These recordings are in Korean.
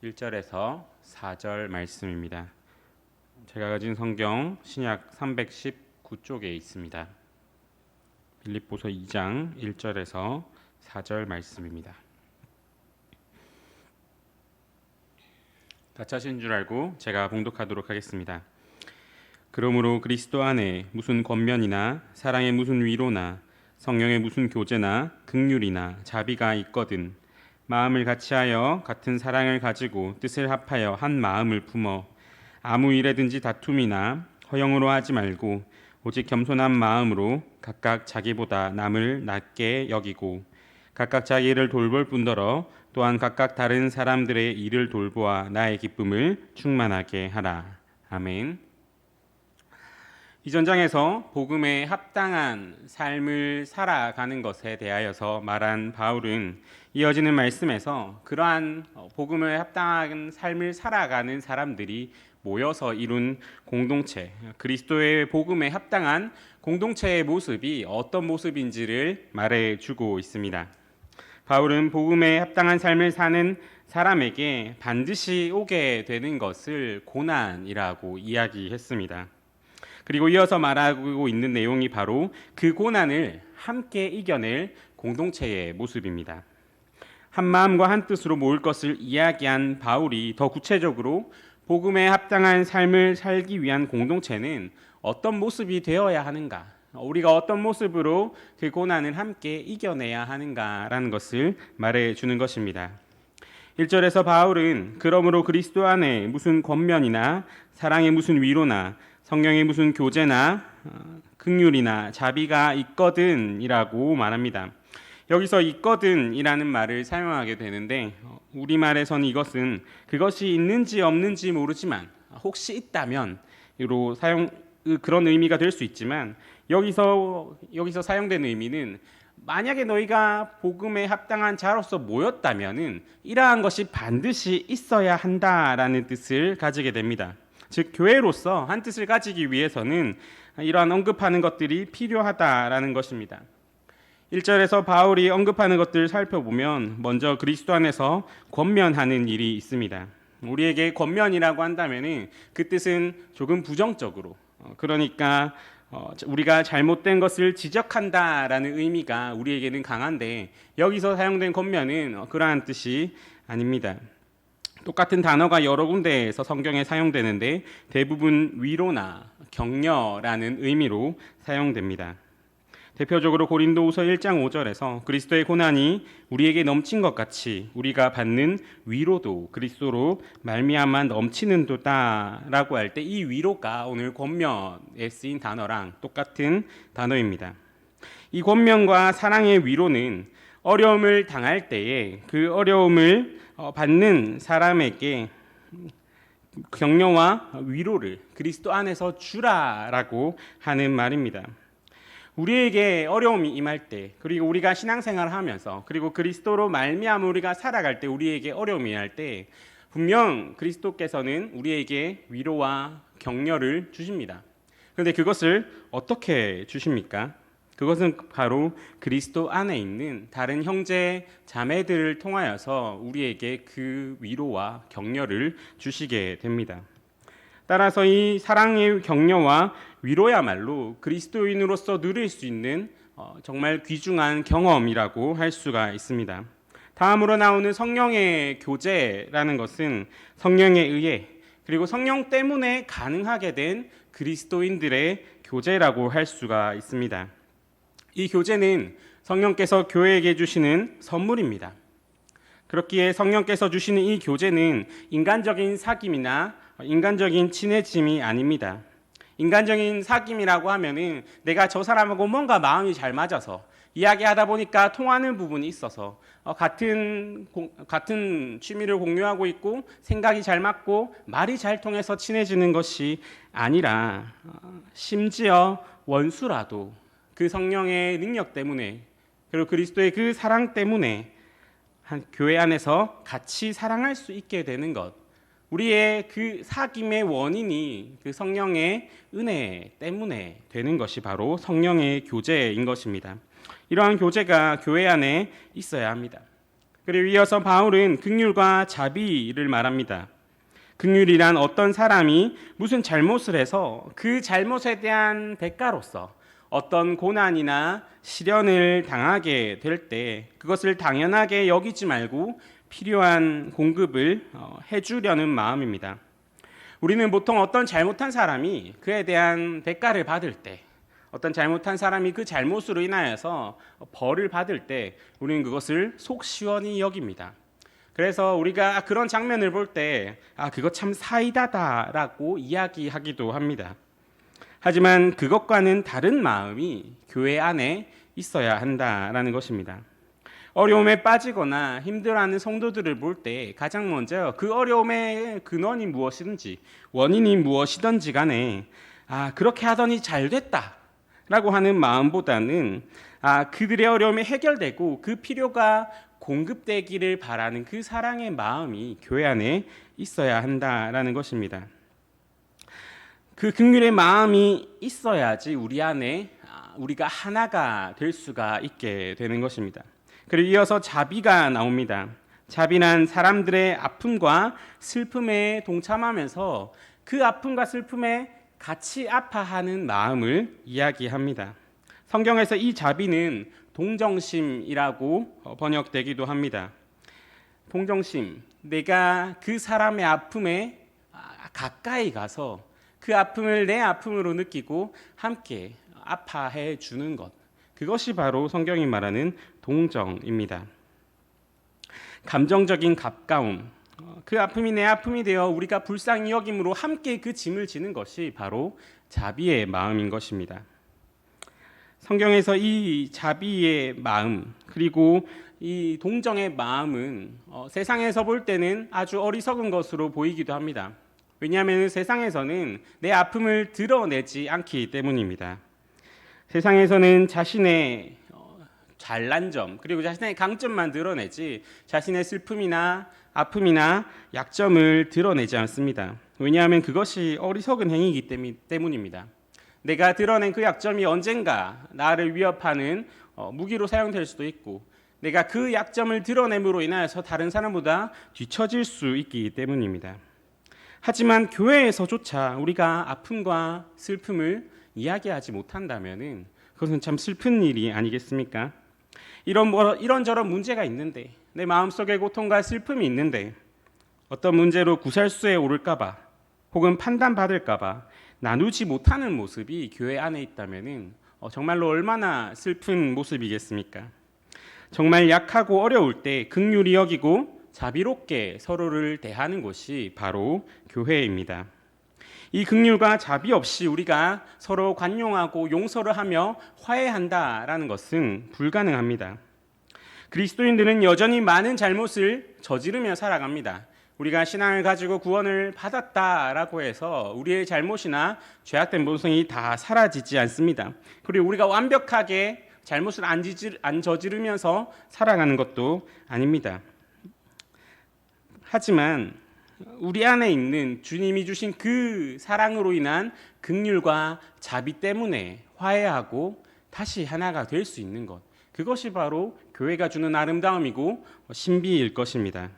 1절에서 4절 말씀입니다. 제가 가진 성경 신약 319쪽에 있습니다. 빌립보서 2장 1절에서 4절 말씀입니다. 다 차신 줄 알고 제가 봉독하도록 하겠습니다. 그러므로 그리스도 안에 무슨 권면이나 사랑의 무슨 위로나 성령의 무슨 교제나 긍휼이나 자비가 있거든 마음을 같이하여 같은 사랑을 가지고 뜻을 합하여 한 마음을 품어 아무 일에든지 다툼이나 허영으로 하지 말고 오직 겸손한 마음으로 각각 자기보다 남을 낮게 여기고 각각 자기 일을 돌볼 뿐더러 또한 각각 다른 사람들의 일을 돌보아 나의 기쁨을 충만하게 하라. 아멘. 이 전장에서 복음에 합당한 삶을 살아가는 것에 대하여서 말한 바울은 이어지는 말씀에서 그러한 복음에 합당한 삶을 살아가는 사람들이 모여서 이룬 공동체, 그리스도의 복음에 합당한 공동체의 모습이 어떤 모습인지를 말해주고 있습니다. 바울은 복음에 합당한 삶을 사는 사람에게 반드시 오게 되는 것을 고난이라고 이야기했습니다. 그리고 이어서 말하고 있는 내용이 바로 그 고난을 함께 이겨낼 공동체의 모습입니다. 한 마음과 한 뜻으로 모을 것을 이야기한 바울이 더 구체적으로 복음에 합당한 삶을 살기 위한 공동체는 어떤 모습이 되어야 하는가, 우리가 어떤 모습으로 그 고난을 함께 이겨내야 하는가라는 것을 말해주는 것입니다. 1절에서 바울은 그러므로 그리스도 안에 무슨 권면이나 사랑의 무슨 위로나 성령의 무슨 교제나 긍휼이나 자비가 있거든이라고 말합니다. 여기서 있거든이라는 말을 사용하게 되는데 우리말에서는 이것은 그것이 있는지 없는지 모르지만 혹시 있다면 으로 그런 의미가 될 수 있지만 여기서 사용된 의미는 만약에 너희가 복음에 합당한 자로서 모였다면은 이러한 것이 반드시 있어야 한다라는 뜻을 가지게 됩니다. 즉 교회로서 한 뜻을 가지기 위해서는 이러한 언급하는 것들이 필요하다라는 것입니다. 1절에서 바울이 언급하는 것들을 살펴보면 먼저 그리스도 안에서 권면하는 일이 있습니다. 우리에게 권면이라고 한다면 그 뜻은 조금 부정적으로, 그러니까 우리가 잘못된 것을 지적한다라는 의미가 우리에게는 강한데 여기서 사용된 권면은 그러한 뜻이 아닙니다. 똑같은 단어가 여러 군데에서 성경에 사용되는데 대부분 위로나 격려라는 의미로 사용됩니다. 대표적으로 고린도후서 1장 5절에서 그리스도의 고난이 우리에게 넘친 것 같이 우리가 받는 위로도 그리스도로 말미암아 넘치는도다라고 할 때 이 위로가 오늘 권면에 쓰인 단어랑 똑같은 단어입니다. 이 권면과 사랑의 위로는 어려움을 당할 때에 그 어려움을 받는 사람에게 격려와 위로를 그리스도 안에서 주라라고 하는 말입니다. 우리에게 어려움이 임할 때, 그리고 우리가 신앙생활을 하면서, 그리고 그리스도로 말미암아 우리가 살아갈 때 우리에게 어려움이 임할 때 분명 그리스도께서는 우리에게 위로와 격려를 주십니다. 그런데 그것을 어떻게 주십니까? 그것은 바로 그리스도 안에 있는 다른 형제 자매들을 통하여서 우리에게 그 위로와 격려를 주시게 됩니다. 따라서 이 사랑의 격려와 위로야말로 그리스도인으로서 누릴 수 있는 정말 귀중한 경험이라고 할 수가 있습니다. 다음으로 나오는 성령의 교제라는 것은 성령에 의해 그리고 성령 때문에 가능하게 된 그리스도인들의 교제라고 할 수가 있습니다. 이 교제는 성령께서 교회에게 주시는 선물입니다. 그렇기에 성령께서 주시는 이 교제는 인간적인 사귐이나 인간적인 친해짐이 아닙니다. 인간적인 사귐이라고 하면은 내가 저 사람하고 뭔가 마음이 잘 맞아서 이야기하다 보니까 통하는 부분이 있어서 같은 취미를 공유하고 있고 생각이 잘 맞고 말이 잘 통해서 친해지는 것이 아니라 심지어 원수라도 그 성령의 능력 때문에 그리고 그리스도의 그 사랑 때문에 교회 안에서 같이 사랑할 수 있게 되는 것, 우리의 그 사귐의 원인이 그 성령의 은혜 때문에 되는 것이 바로 성령의 교제인 것입니다. 이러한 교제가 교회 안에 있어야 합니다. 그리고 이어서 바울은 긍휼과 자비를 말합니다. 긍휼이란 어떤 사람이 무슨 잘못을 해서 그 잘못에 대한 대가로서 어떤 고난이나 시련을 당하게 될 때 그것을 당연하게 여기지 말고 필요한 공급을 해주려는 마음입니다. 우리는 보통 어떤 잘못한 사람이 그에 대한 대가를 받을 때, 어떤 잘못한 사람이 그 잘못으로 인하여서 벌을 받을 때 우리는 그것을 속 시원히 여깁니다. 그래서 우리가 그런 장면을 볼 때 그거 참 사이다다라고 이야기하기도 합니다. 하지만 그것과는 다른 마음이 교회 안에 있어야 한다라는 것입니다. 어려움에 빠지거나 힘들어하는 성도들을 볼 때 가장 먼저 그 어려움의 근원이 무엇이든지 원인이 무엇이든지 간에 그렇게 하더니 잘 됐다 라고 하는 마음보다는 그들의 어려움이 해결되고 그 필요가 공급되기를 바라는 그 사랑의 마음이 교회 안에 있어야 한다라는 것입니다. 그 긍휼의 마음이 있어야지 우리 안에 우리가 하나가 될 수가 있게 되는 것입니다. 그리고 이어서 자비가 나옵니다. 자비는 사람들의 아픔과 슬픔에 동참하면서 그 아픔과 슬픔에 같이 아파하는 마음을 이야기합니다. 성경에서 이 자비는 동정심이라고 번역되기도 합니다. 동정심, 내가 그 사람의 아픔에 가까이 가서 그 아픔을 내 아픔으로 느끼고 함께 아파해 주는 것, 그것이 바로 성경이 말하는 동정입니다. 감정적인 가까움, 그 아픔이 내 아픔이 되어 우리가 불쌍히 여김으로 함께 그 짐을 지는 것이 바로 자비의 마음인 것입니다. 성경에서 이 자비의 마음 그리고 이 동정의 마음은 세상에서 볼 때는 아주 어리석은 것으로 보이기도 합니다. 왜냐하면 세상에서는 내 아픔을 드러내지 않기 때문입니다. 세상에서는 자신의 잘난 점 그리고 자신의 강점만 드러내지 자신의 슬픔이나 아픔이나 약점을 드러내지 않습니다. 왜냐하면 그것이 어리석은 행위이기 때문입니다. 내가 드러낸 그 약점이 언젠가 나를 위협하는 무기로 사용될 수도 있고 내가 그 약점을 드러냄으로 인하여서 다른 사람보다 뒤처질 수 있기 때문입니다. 하지만 교회에서조차 우리가 아픔과 슬픔을 이야기하지 못한다면 그것은 참 슬픈 일이 아니겠습니까? 이런저런 문제가 있는데 내 마음속에 고통과 슬픔이 있는데 어떤 문제로 구설수에 오를까 봐 혹은 판단받을까 봐 나누지 못하는 모습이 교회 안에 있다면 정말로 얼마나 슬픈 모습이겠습니까? 정말 약하고 어려울 때 긍휼히 여기고 자비롭게 서로를 대하는 것이 바로 교회입니다. 이 긍휼과 자비 없이 우리가 서로 관용하고 용서를 하며 화해한다라는 것은 불가능합니다. 그리스도인들은 여전히 많은 잘못을 저지르며 살아갑니다. 우리가 신앙을 가지고 구원을 받았다라고 해서 우리의 잘못이나 죄악된 본성이 다 사라지지 않습니다. 그리고 우리가 완벽하게 잘못을 안 저지르면서 살아가는 것도 아닙니다. 하지만 우리 안에 있는 주님이 주신 그 사랑으로 인한 긍휼과 자비 때문에 화해하고 다시 하나가 될 수 있는 것, 그것이 바로 교회가 주는 아름다움이고 신비일 것입니다.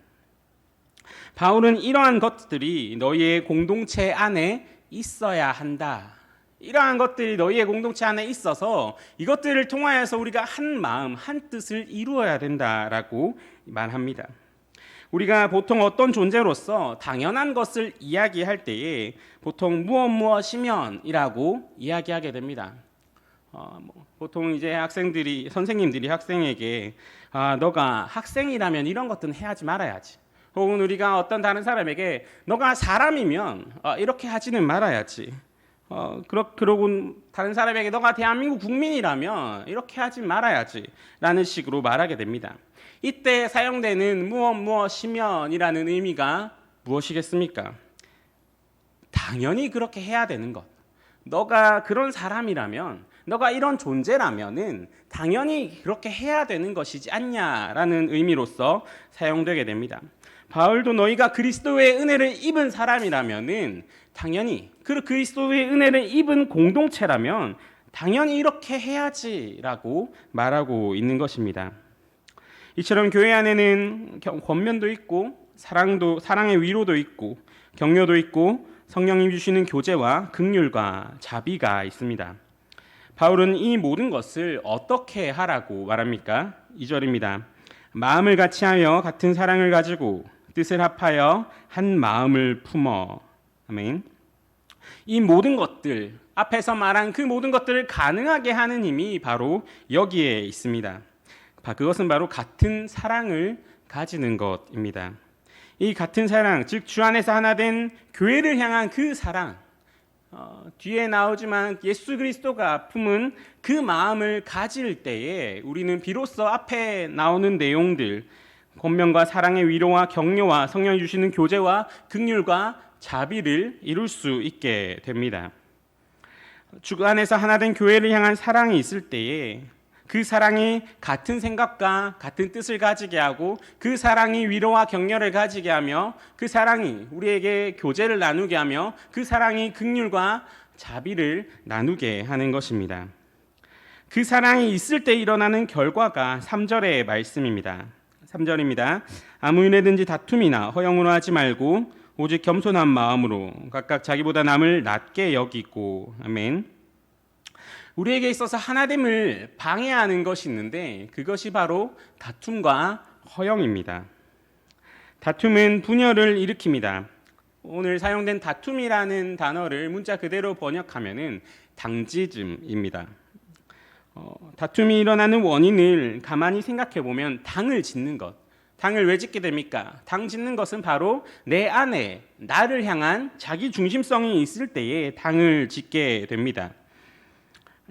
바울은 이러한 것들이 너희의 공동체 안에 있어야 한다. 이러한 것들이 너희의 공동체 안에 있어서 이것들을 통하여서 우리가 한 마음, 한 뜻을 이루어야 된다라고 말합니다. 우리가 보통 어떤 존재로서 당연한 것을 이야기할 때에 보통 무엇이면이라고 이야기하게 됩니다. 보통 이제 선생님들이 학생에게 너가 학생이라면 이런 것들은 해야지 말아야지. 혹은 우리가 어떤 다른 사람에게 너가 사람이면 이렇게 하지는 말아야지. 그러고 다른 사람에게 너가 대한민국 국민이라면 이렇게 하지 말아야지 라는 식으로 말하게 됩니다. 이때 사용되는 무엇이면이라는 의미가 무엇이겠습니까? 당연히 그렇게 해야 되는 것. 너가 그런 사람이라면, 너가 이런 존재라면은 당연히 그렇게 해야 되는 것이지 않냐라는 의미로서 사용되게 됩니다. 바울도 너희가 그리스도의 은혜를 입은 사람이라면은 당연히 그리스도의 은혜를 입은 공동체라면 당연히 이렇게 해야지라고 말하고 있는 것입니다. 이처럼 교회 안에는 권면도 있고 사랑의 위로도 있고 격려도 있고 성령이 주시는 교제와 긍휼과 자비가 있습니다. 바울은 이 모든 것을 어떻게 하라고 말합니까? 2절입니다. 마음을 같이하여 같은 사랑을 가지고 뜻을 합하여 한 마음을 품어. 아멘. 이 모든 것들, 앞에서 말한 그 모든 것들을 가능하게 하는 힘이 바로 여기에 있습니다. 그것은 바로 같은 사랑을 가지는 것입니다. 이 같은 사랑, 즉 주 안에서 하나 된 교회를 향한 그 사랑, 뒤에 나오지만 예수 그리스도가 품은 그 마음을 가질 때에 우리는 비로소 앞에 나오는 내용들, 권면과 사랑의 위로와 격려와 성령이 주시는 교제와 긍휼과 자비를 이룰 수 있게 됩니다. 주 안에서 하나 된 교회를 향한 사랑이 있을 때에 그 사랑이 같은 생각과 같은 뜻을 가지게 하고 그 사랑이 위로와 격려를 가지게 하며 그 사랑이 우리에게 교제를 나누게 하며 그 사랑이 긍휼과 자비를 나누게 하는 것입니다. 그 사랑이 있을 때 일어나는 결과가 3절의 말씀입니다. 3절입니다. 아무 일에든지 다툼이나 허영으로 하지 말고 오직 겸손한 마음으로 각각 자기보다 남을 낮게 여기고. 아멘. 우리에게 있어서 하나됨을 방해하는 것이 있는데 그것이 바로 다툼과 허영입니다. 다툼은 분열을 일으킵니다. 오늘 사용된 다툼이라는 단어를 문자 그대로 번역하면은 당지즘입니다. 다툼이 일어나는 원인을 가만히 생각해 보면 당을 짓는 것. 당을 왜 짓게 됩니까? 당 짓는 것은 바로 내 안에 나를 향한 자기 중심성이 있을 때에 당을 짓게 됩니다.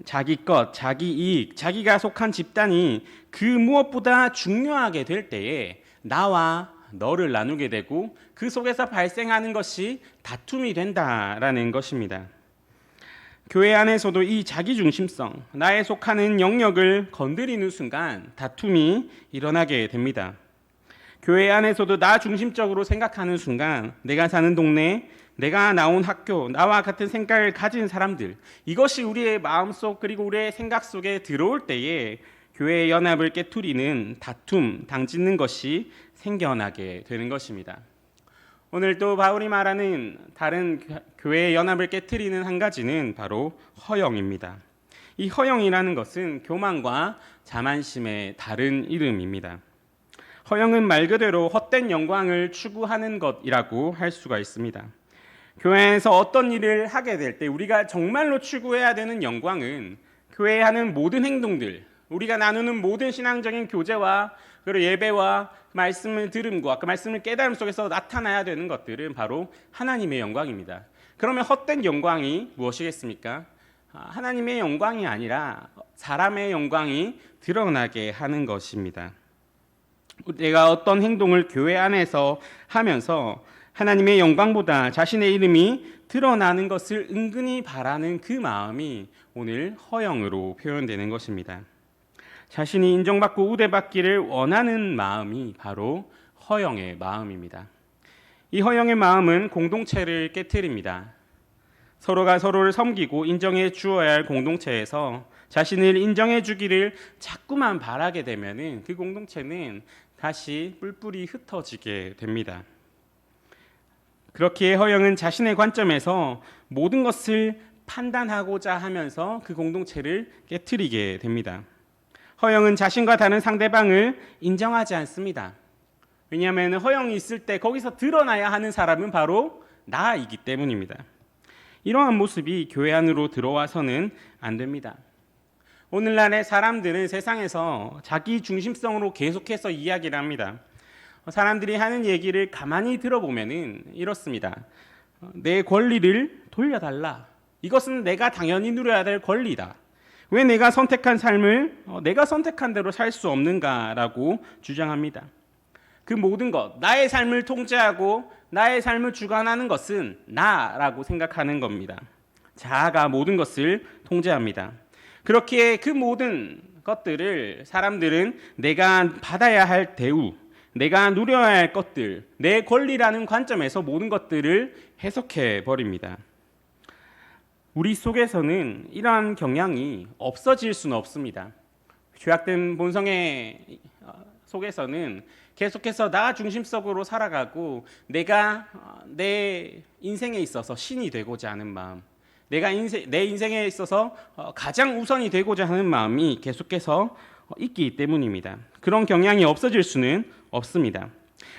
자기 것, 자기 이익, 자기가 속한 집단이 그 무엇보다 중요하게 될 때에 나와 너를 나누게 되고 그 속에서 발생하는 것이 다툼이 된다라는 것입니다. 교회 안에서도 이 자기 중심성, 나에 속하는 영역을 건드리는 순간 다툼이 일어나게 됩니다. 교회 안에서도 나 중심적으로 생각하는 순간 내가 사는 동네, 내가 나온 학교, 나와 같은 생각을 가진 사람들, 이것이 우리의 마음속 그리고 우리의 생각 속에 들어올 때에 교회의 연합을 깨트리는 다툼, 당짓는 것이 생겨나게 되는 것입니다. 오늘 또 바울이 말하는 다른 교회의 연합을 깨트리는 한 가지는 바로 허영입니다. 이 허영이라는 것은 교만과 자만심의 다른 이름입니다. 허영은 말 그대로 헛된 영광을 추구하는 것이라고 할 수가 있습니다. 교회에서 어떤 일을 하게 될 때 우리가 정말로 추구해야 되는 영광은 교회에 하는 모든 행동들, 우리가 나누는 모든 신앙적인 교제와 그리고 예배와 말씀을 들음과 그 말씀을 깨달음 속에서 나타나야 되는 것들은 바로 하나님의 영광입니다. 그러면 헛된 영광이 무엇이겠습니까? 하나님의 영광이 아니라 사람의 영광이 드러나게 하는 것입니다. 내가 어떤 행동을 교회 안에서 하면서 하나님의 영광보다 자신의 이름이 드러나는 것을 은근히 바라는 그 마음이 오늘 허영으로 표현되는 것입니다. 자신이 인정받고 우대받기를 원하는 마음이 바로 허영의 마음입니다. 이 허영의 마음은 공동체를 깨트립니다. 서로가 서로를 섬기고 인정해 주어야 할 공동체에서 자신을 인정해 주기를 자꾸만 바라게 되면은 그 공동체는 다시 뿔뿔이 흩어지게 됩니다. 그렇기에 허영은 자신의 관점에서 모든 것을 판단하고자 하면서 그 공동체를 깨트리게 됩니다. 허영은 자신과 다른 상대방을 인정하지 않습니다. 왜냐하면 허영이 있을 때 거기서 드러나야 하는 사람은 바로 나이기 때문입니다. 이러한 모습이 교회 안으로 들어와서는 안 됩니다. 오늘날의 사람들은 세상에서 자기 중심성으로 계속해서 이야기를 합니다. 사람들이 하는 얘기를 가만히 들어보면은 이렇습니다. 내 권리를 돌려달라. 이것은 내가 당연히 누려야 될 권리다. 왜 내가 선택한 삶을 내가 선택한 대로 살 수 없는가라고 주장합니다. 그 모든 것, 나의 삶을 통제하고 나의 삶을 주관하는 것은 나라고 생각하는 겁니다. 자아가 모든 것을 통제합니다. 그렇기에 그 모든 것들을 사람들은 내가 받아야 할 대우, 내가 누려야 할 것들, 내 권리라는 관점에서 모든 것들을 해석해 버립니다. 우리 속에서는 이러한 경향이 없어질 수는 없습니다. 죄악된 본성에 속에서는 계속해서 나 중심적으로 살아가고 내가 내 인생에 있어서 신이 되고자 하는 마음, 내 인생에 있어서 가장 우선이 되고자 하는 마음이 계속해서 있기 때문입니다. 그런 경향이 없어질 수는 없습니다.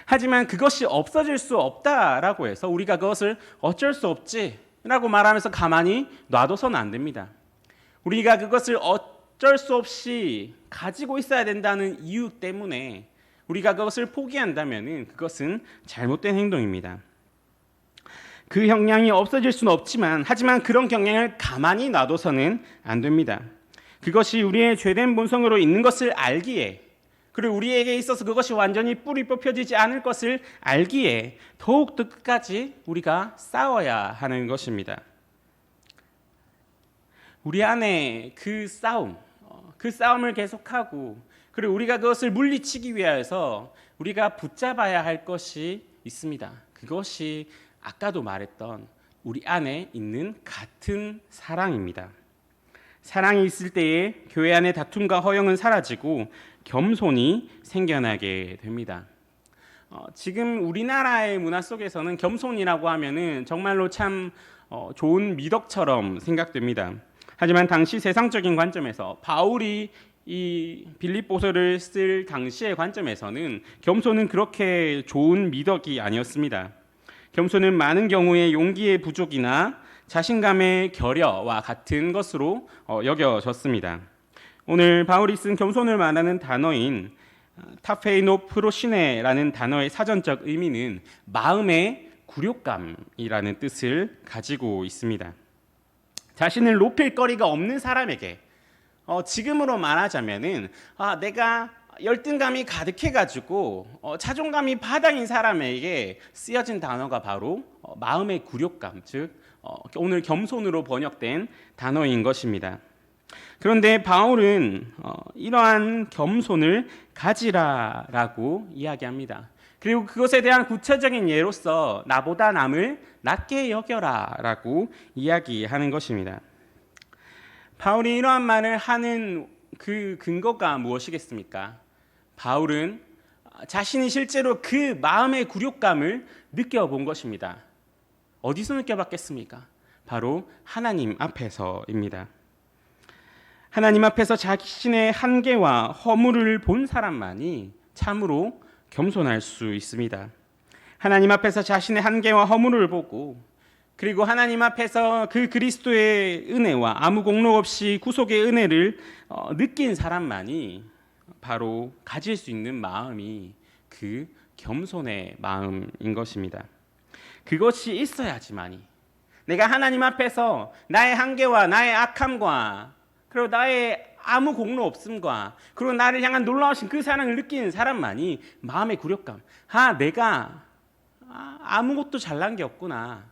하지만 그것이 없어질 수 없다라고 해서 우리가 그것을 어쩔 수 없지라고 말하면서 가만히 놔둬서는 안 됩니다. 우리가 그것을 어쩔 수 없이 가지고 있어야 된다는 이유 때문에 우리가 그것을 포기한다면 그것은 잘못된 행동입니다. 그 경향이 없어질 수는 없지만 하지만 그런 경향을 가만히 놔둬서는 안 됩니다. 그것이 우리의 죄된 본성으로 있는 것을 알기에, 그리고 우리에게 있어서 그것이 완전히 뿌리 뽑혀지지 않을 것을 알기에 더욱더 끝까지 우리가 싸워야 하는 것입니다. 우리 안에 그 싸움을 계속하고, 그리고 우리가 그것을 물리치기 위하여서 우리가 붙잡아야 할 것이 있습니다. 그것이 아까도 말했던 우리 안에 있는 같은 사랑입니다. 사랑이 있을 때에 교회 안의 다툼과 허영은 사라지고 겸손이 생겨나게 됩니다. 지금 우리나라의 문화 속에서는 겸손이라고 하면은 정말로 참 좋은 미덕처럼 생각됩니다. 하지만 당시 세상적인 관점에서 바울이 이 빌립보서를 쓸 당시의 관점에서는 겸손은 그렇게 좋은 미덕이 아니었습니다. 겸손은 많은 경우에 용기의 부족이나 자신감의 결여와 같은 것으로 여겨졌습니다. 오늘 바울이 쓴 겸손을 말하는 단어인 타페이노프로시네라는 단어의 사전적 의미는 마음의 굴욕감이라는 뜻을 가지고 있습니다. 자신을 높일 거리가 없는 사람에게, 지금으로 말하자면은 내가 열등감이 가득해가지고 자존감이 바닥인 사람에게 쓰여진 단어가 바로 마음의 굴욕감, 즉 오늘 겸손으로 번역된 단어인 것입니다. 그런데 바울은 이러한 겸손을 가지라라고 이야기합니다. 그리고 그것에 대한 구체적인 예로서 나보다 남을 낮게 여겨라라고 이야기하는 것입니다. 바울이 이러한 말을 하는 그 근거가 무엇이겠습니까? 바울은 자신이 실제로 그 마음의 굴욕감을 느껴본 것입니다. 어디서 느껴봤겠습니까? 바로 하나님 앞에서입니다. 하나님 앞에서 자신의 한계와 허물을 본 사람만이 참으로 겸손할 수 있습니다. 하나님 앞에서 자신의 한계와 허물을 보고, 그리고 하나님 앞에서 그 그리스도의 은혜와 아무 공로 없이 구속의 은혜를 느낀 사람만이 바로 가질 수 있는 마음이 그 겸손의 마음인 것입니다. 그것이 있어야지만이 내가 하나님 앞에서 나의 한계와 나의 악함과 그리고 나의 아무 공로 없음과 그리고 나를 향한 놀라우신 그 사랑을 느끼는 사람만이 마음의 굴욕감, 내가 아무것도 잘난 게 없구나,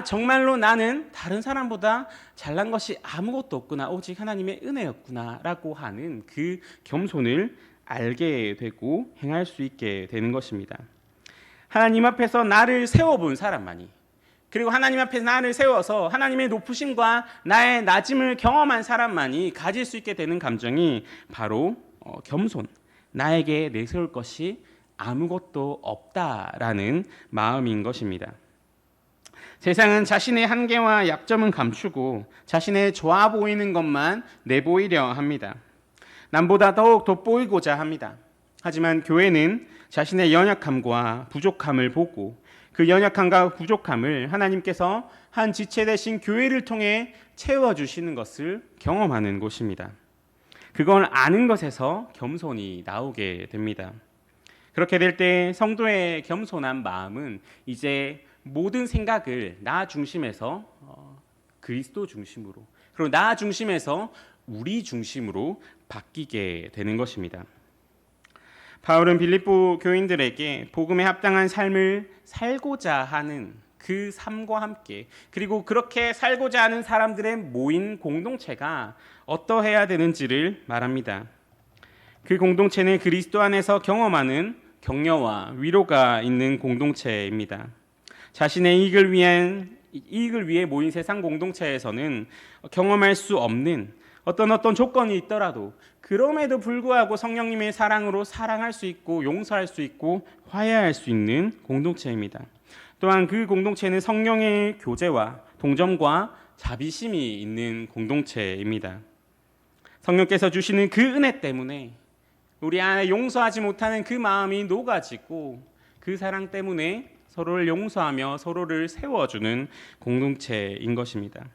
정말로 나는 다른 사람보다 잘난 것이 아무것도 없구나, 오직 하나님의 은혜였구나 라고 하는 그 겸손을 알게 되고 행할 수 있게 되는 것입니다. 하나님 앞에서 나를 세워본 사람만이, 그리고 하나님 앞에서 나를 세워서 하나님의 높으심과 나의 낮음을 경험한 사람만이 가질 수 있게 되는 감정이 바로 겸손, 나에게 내세울 것이 아무것도 없다라는 마음인 것입니다. 세상은 자신의 한계와 약점은 감추고 자신의 좋아 보이는 것만 내보이려 합니다. 남보다 더욱 돋보이고자 합니다. 하지만 교회는 자신의 연약함과 부족함을 보고 그 연약함과 부족함을 하나님께서 한 지체 대신 교회를 통해 채워주시는 것을 경험하는 곳입니다. 그걸 아는 것에서 겸손이 나오게 됩니다. 그렇게 될 때 성도의 겸손한 마음은 이제 모든 생각을 나 중심에서 그리스도 중심으로, 그리고 나 중심에서 우리 중심으로 바뀌게 되는 것입니다. 바울은 빌립보 교인들에게 복음에 합당한 삶을 살고자 하는 그 삶과 함께, 그리고 그렇게 살고자 하는 사람들의 모인 공동체가 어떠해야 되는지를 말합니다. 그 공동체는 그리스도 안에서 경험하는 격려와 위로가 있는 공동체입니다. 자신의 이익을 위해 모인 세상 공동체에서는 경험할 수 없는 어떤 조건이 있더라도 그럼에도 불구하고 성령님의 사랑으로 사랑할 수 있고 용서할 수 있고 화해할 수 있는 공동체입니다. 또한 그 공동체는 성령의 교제와 동정과 자비심이 있는 공동체입니다. 성령께서 주시는 그 은혜 때문에 우리 안에 용서하지 못하는 그 마음이 녹아지고 그 사랑 때문에 서로를 용서하며 서로를 세워주는 공동체인 것입니다.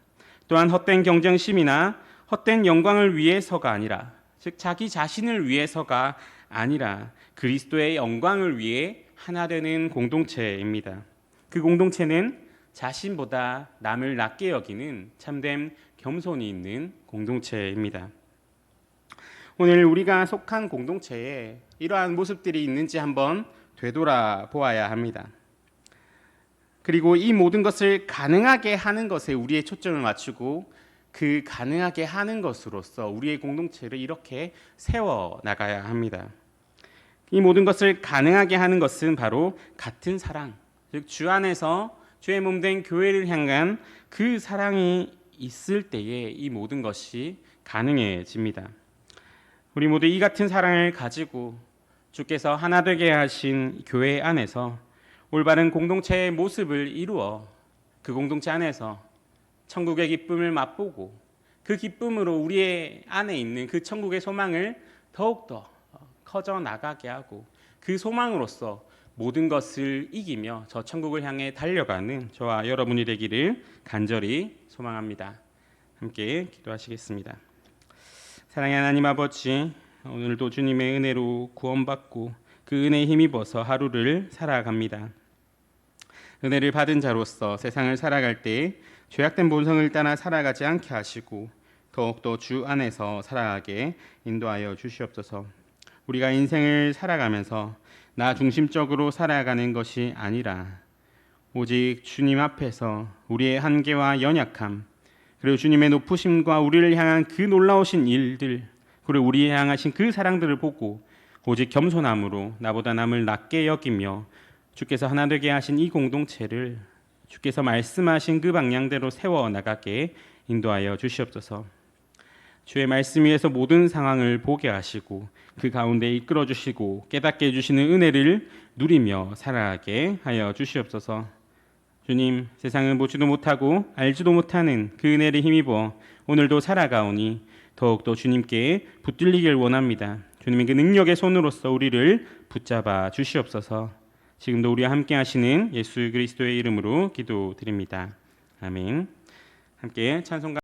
또한 헛된 경쟁심이나 헛된 영광을 위해서가 아니라, 즉 자기 자신을 위해서가 아니라 그리스도의 영광을 위해 하나 되는 공동체입니다. 그 공동체는 자신보다 남을 낮게 여기는 참된 겸손이 있는 공동체입니다. 오늘 우리가 속한 공동체에 이러한 모습들이 있는지 한번 되돌아보아야 합니다. 그리고 이 모든 것을 가능하게 하는 것에 우리의 초점을 맞추고 그 가능하게 하는 것으로서 우리의 공동체를 이렇게 세워나가야 합니다. 이 모든 것을 가능하게 하는 것은 바로 같은 사랑, 즉 주 안에서 주의 몸된 교회를 향한 그 사랑이 있을 때에 이 모든 것이 가능해집니다. 우리 모두 이 같은 사랑을 가지고 주께서 하나 되게 하신 교회 안에서 올바른 공동체의 모습을 이루어 그 공동체 안에서 천국의 기쁨을 맛보고 그 기쁨으로 우리의 안에 있는 그 천국의 소망을 더욱더 커져 나가게 하고 그 소망으로서 모든 것을 이기며 저 천국을 향해 달려가는 저와 여러분이 되기를 간절히 소망합니다. 함께 기도하시겠습니다. 사랑의 하나님 아버지, 오늘도 주님의 은혜로 구원받고 그 은혜에 힘입어서 하루를 살아갑니다. 은혜를 받은 자로서 세상을 살아갈 때 죄악된 본성을 따라 살아가지 않게 하시고 더욱더 주 안에서 살아가게 인도하여 주시옵소서. 우리가 인생을 살아가면서 나 중심적으로 살아가는 것이 아니라 오직 주님 앞에서 우리의 한계와 연약함, 그리고 주님의 높으심과 우리를 향한 그 놀라우신 일들, 그리고 우리에 향하신 그 사랑들을 보고 오직 겸손함으로 나보다 남을 낮게 여기며 주께서 하나 되게 하신 이 공동체를 주께서 말씀하신 그 방향대로 세워나가게 인도하여 주시옵소서. 주의 말씀 위에서 모든 상황을 보게 하시고 그 가운데 이끌어 주시고 깨닫게 해주시는 은혜를 누리며 살아가게 하여 주시옵소서. 주님, 세상은 보지도 못하고 알지도 못하는 그 은혜를 힘입어 오늘도 살아가오니 더욱더 주님께 붙들리길 원합니다. 주님의 그 능력의 손으로서 우리를 붙잡아 주시옵소서. 지금도 우리와 함께 하시는 예수 그리스도의 이름으로 기도드립니다. 아멘. 함께 찬송가